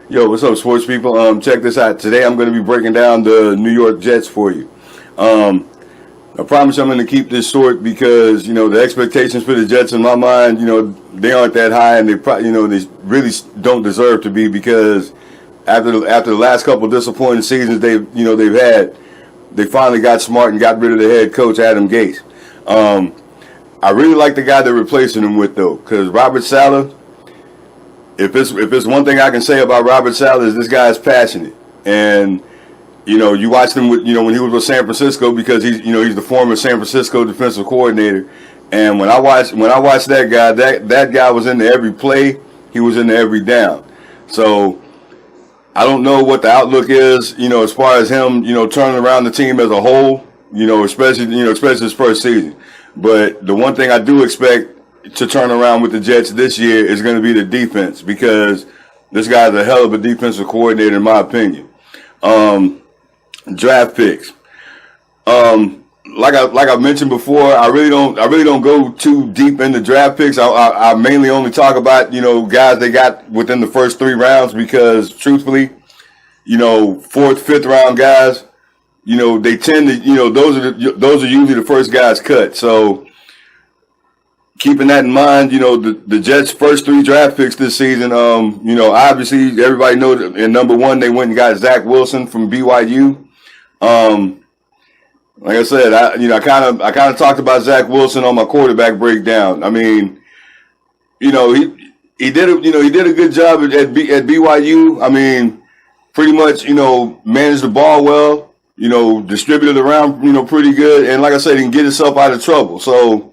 Yo, what's up, sports people? Check this out. Today I'm going to be breaking down the New York Jets for you. I promise I'm going to keep this short because, the expectations for the Jets in my mind, they aren't that high, and they probably, they really don't deserve to be, because after the last couple of disappointing seasons they've had, they finally got smart and got rid of the head coach, Adam Gase. I really like the guy they're replacing him with, though, because Robert Saleh, if it's one thing I can say about Robert Saleh, is this guy is passionate. And you watched him with, when he was with San Francisco, because he's the former San Francisco defensive coordinator. And when I watched that guy, that guy was into every play. He was into every down. So I don't know what the outlook is, as far as him, turning around the team as a whole, especially his first season. But the one thing I do expect to turn around with the Jets this year is going to be the defense, because this guy's a hell of a defensive coordinator, in my opinion. Draft picks. Like I mentioned before, I really don't go too deep into draft picks. I mainly only talk about, guys they got within the first 3 rounds, because truthfully, 4th, 5th round guys, they tend to, those are usually the first guys cut. So keeping that in mind, the Jets' first 3 draft picks this season, obviously everybody knows in number 1 they went and got Zach Wilson from BYU. Like I said, I kind of talked about Zach Wilson on my quarterback breakdown. I mean, he did a good job at BYU. I mean, pretty much, managed the ball well, distributed around, pretty good, and like I said, he can get himself out of trouble. So,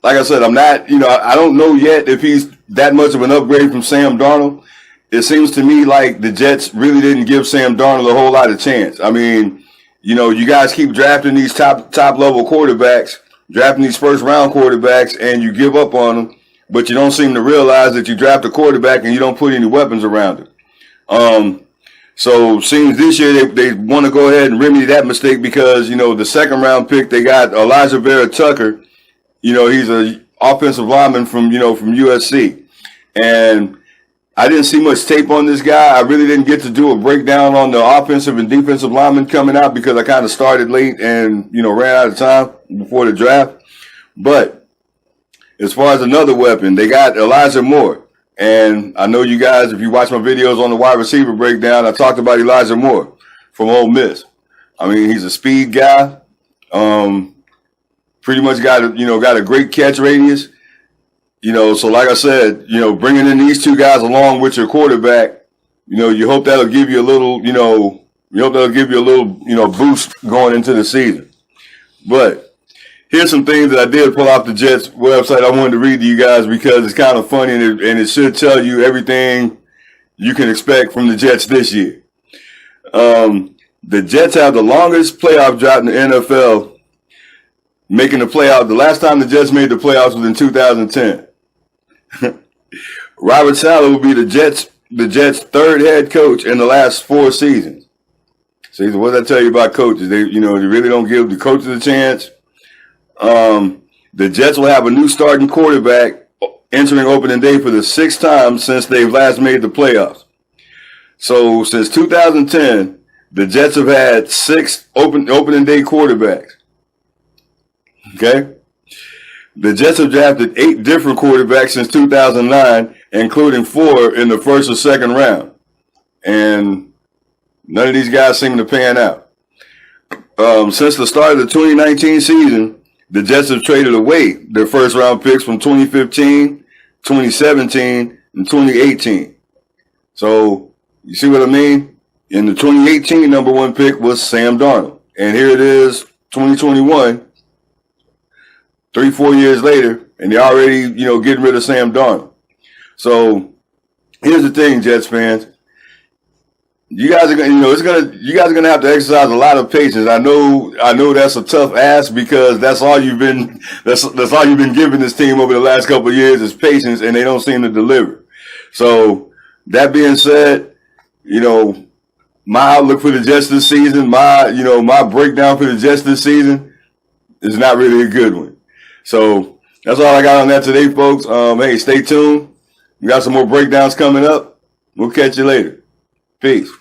like I said, I'm not, I don't know yet if he's that much of an upgrade from Sam Darnold. It seems to me like the Jets really didn't give Sam Darnold a whole lot of chance. I mean, you guys keep drafting these top level quarterbacks, drafting these first round quarterbacks, and you give up on them, but you don't seem to realize that you draft a quarterback and you don't put any weapons around it. So seems this year they want to go ahead and remedy that mistake, because, the 2nd round pick, they got Elijah Vera Tucker. He's an offensive lineman from USC. And I didn't see much tape on this guy. I really didn't get to do a breakdown on the offensive and defensive linemen coming out, because I kind of started late and, ran out of time before the draft. But as far as another weapon, they got Elijah Moore. And I know you guys, if you watch my videos on the wide receiver breakdown, I talked about Elijah Moore from Ole Miss. I mean, he's a speed guy. Pretty much got a great catch radius. So like I said, bringing in these 2 guys along with your quarterback, you hope that'll give you a little, boost going into the season. But here's some things that I did pull off the Jets website I wanted to read to you guys, because it's kind of funny, and it should tell you everything you can expect from the Jets this year. The Jets have the longest playoff drought in the NFL, making the playoff. The last time the Jets made the playoffs was in 2010. Robert Saleh will be the Jets' 3rd head coach in the last 4 seasons. See, what did I tell you about coaches? They really don't give the coaches a chance. The Jets will have a new starting quarterback entering opening day for the 6th time since they've last made the playoffs. So since 2010, the Jets have had 6 opening day quarterbacks. Okay? The Jets have drafted 8 different quarterbacks since 2009, including 4 in the 1st or 2nd round. And none of these guys seem to pan out. Since the start of the 2019 season, the Jets have traded away their 1st round picks from 2015, 2017, and 2018. So, you see what I mean? In the 2018 number 1 pick was Sam Darnold. And here it is, 2021. 3-4 years later, and they're already, getting rid of Sam Darnold. So here's the thing, Jets fans. You guys are gonna have to exercise a lot of patience. I know that's a tough ask, because that's all you've been giving this team over the last couple of years is patience, and they don't seem to deliver. So that being said, my outlook for the Jets this season, my breakdown for the Jets this season is not really a good one. So that's all I got on that today, folks. Hey, stay tuned. We got some more breakdowns coming up. We'll catch you later. Peace.